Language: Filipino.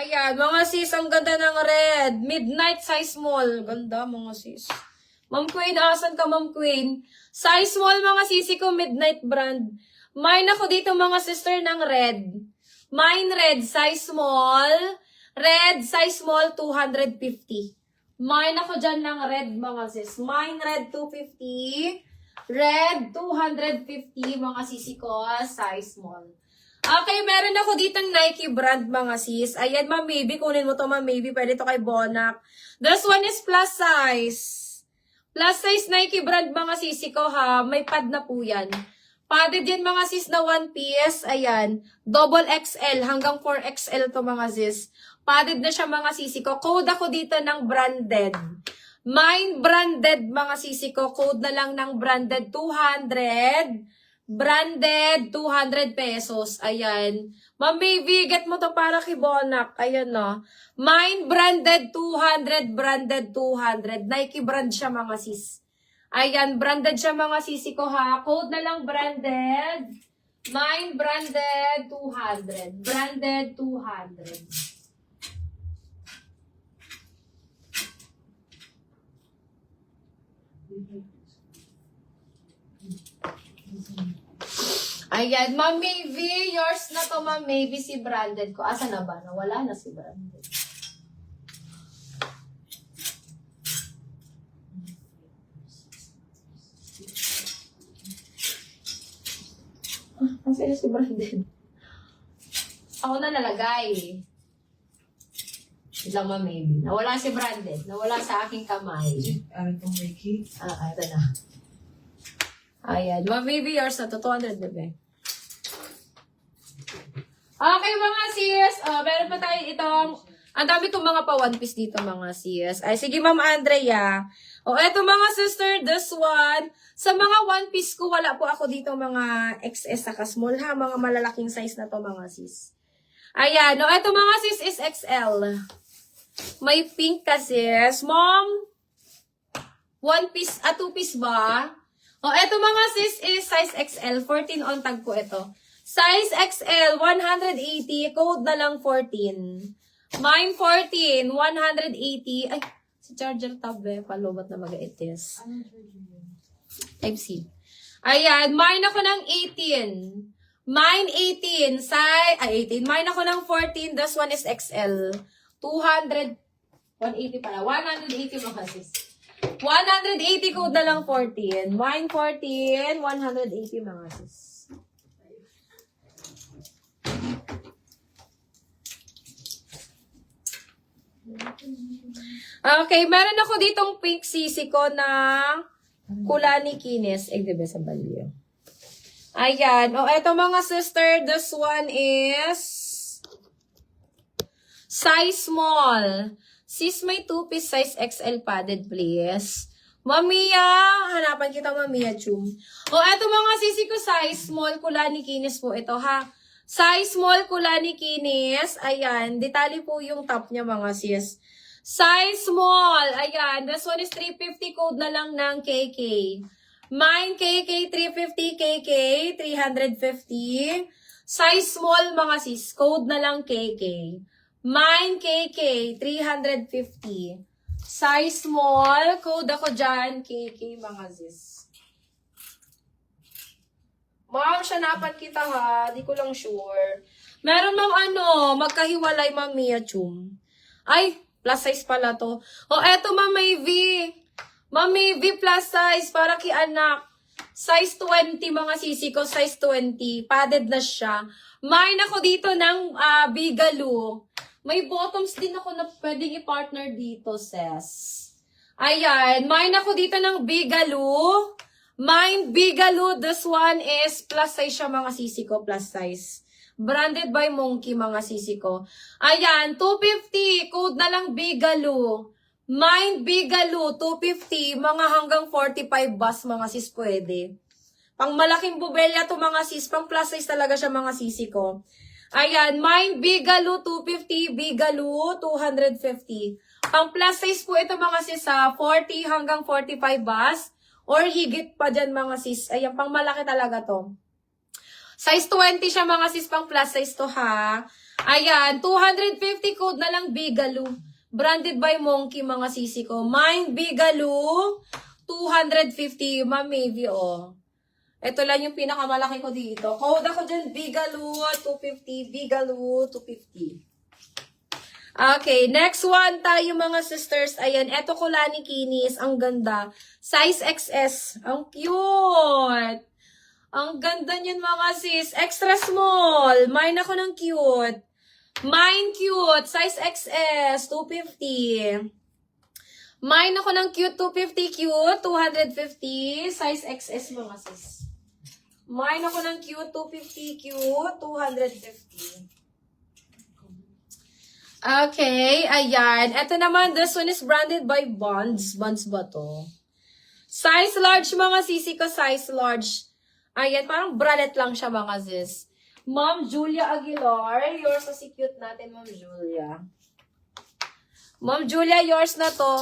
Ayan, mga sis, ang ganda ng red. Midnight size small. Ganda, mga sis. Ma'am Queen, asan ka, Ma'am Queen? Size small, mga sisi ko, midnight brand. Mine ako dito, mga sister, ng red. Mine red, size small. Red, size small, 250. Mine ako dyan ng red, mga sis. Mine red, 250. Red, 250, mga sisi ko, size small. Okay, meron ako ditong Nike brand, mga sis. Ayan, Ma'am Maybe. Kunin mo to, Ma'am Maybe. Pwede to kay Bonak. This one is plus size. Plus size Nike brand, mga sisi ko, ha. May pad na po yan. Padded yan, mga sis, na 1 piece. Ayan. Double XL hanggang 4XL to, mga sis. Padded na siya, mga sisi ko. Code ako dito ng branded. Mine branded, mga sisi ko. Code na lang ng branded, 200. Branded, 200 pesos. Ayan. Ma'am Maybe, get mo to para kay Bonak. Ayan, no. Mine, branded, 200. Branded, 200. Nike brand siya, mga sis. Ayan, branded siya, mga sisi ko, ha. Code na lang branded. Mine, branded, 200. Branded, 200. Ayan, Ma'am Maybe, yours na to, Ma'am Maybe, si branded ko. Asa na ba? Nawala na si branded. Ang sila si branded. Ako na nalagay. Lang, Ma'am Maybe. Nawala si branded. Nawala sa aking kamay. Ano itong Reiki? Ito na. Ayan, Ma'am Maybe, yours na to, 200, bebe. Okay, mga sis. Meron pa tayo itong, ang dami kong mga pa one piece dito, mga sis. Ay, sige, Ma'am Andrea. Eto, mga sister, this one. Sa mga one piece ko, wala po ako dito mga XS saka small, ha? Mga malalaking size na to, mga sis. Ayan, eto, mga sis, is XL. May pink kasi. Mom, one piece, two piece ba? Eto, mga sis, is size XL. 14 on tag ko ito. Size XL, 180. Code na lang 14. Mine 14, 180. Ay, si charger tab eh. Palubat na mag-itis. Anong charger yun? Type-C. Ayan, mine ako ng 18. Mine 18. Size, 18. Mine ako ng 14. This one is XL. 200, 180 pala. 180 mga sis. 180 code na lang 14. Mine 14, 180 mga sis. Okay, meron ako ditong pink sisi ko na Kulani Kinis. Diba sa balyo? Ayan. Eto, mga sister, this one is size small. Sis, may 2-piece size XL padded, please. Mamiya, hanapan kita, Mamiya Chum. Eto, mga sisi ko, size small, Kulani Kinis po ito, ha. Size small, Kulani Kinis. Ayan, detalye po yung top niya, mga sis. Size small. Ayan, this one is 350, code na lang ng KK. Mine KK 350, KK 350. Size small, mga sis, code na lang KK. Mine KK 350. Size small, code ako dyan, KK, mga sis. Ma'am, sanapan kita, ha. Di ko lang sure. Meron, ma'am, magkahiwalay, Ma'am Mia Chum. Ay, plus size pala to. Eto, Ma'am Maybe. Ma'am Maybe, plus size para kay anak. Size 20, mga sisi ko. Size 20. Padded na siya. Mine ako dito ng Bigaloo. May bottoms din ako na pwedeng i-partner dito, sis. Ayan. Mine ako dito ng Bigaloo. Mine Bigaloo. This one is plus size siya, mga sisi ko. Plus size. Branded by Monkey, mga sisi ko. Ayan, 250. Code na lang Bigaloo. Mine Bigaloo, 250. Mga hanggang 45 bus, mga sis, pwede. Pang malaking bubelya to, mga sis. Pang plus size talaga siya, mga sisi ko. Ayan, mine Bigaloo, 250. Bigaloo, 250. Pang plus size po ito, mga sis, 40 hanggang 45 bus. Or higit pa dyan, mga sis. Ayan, pang malaki talaga to. Size 20 siya, mga sis, pang plus size to, ha. Ayan, 250 code na lang Bigaloo. Branded by Monkey, mga sisi ko. Mine Bigaloo, 250. Ma'am Mavi, oh. Ito lang yung pinakamalaki ko dito. Code ako dyan, Bigaloo, 250. Bigaloo, 250. Okay, next one tayo mga sisters. Ayan, eto Kulani Kinis. Ang ganda. Size XS. Ang cute. Ang ganda niyan mga sis. Extra small. Mine ako ng cute. Mine cute. Size XS. 250. Mine ako ng cute. 250 cute. 250. Size XS mga sis. Mine ako ng cute. 250 cute. 250. Okay, ayan. Ito naman, this one is branded by Bonds. Bonds ba to? Size large, mga sisi ko, size large. Ayan, parang bralette lang siya, mga sis. Ma'am Julia Aguilar, yours na si cute natin, Ma'am Julia. Ma'am Julia, yours na to.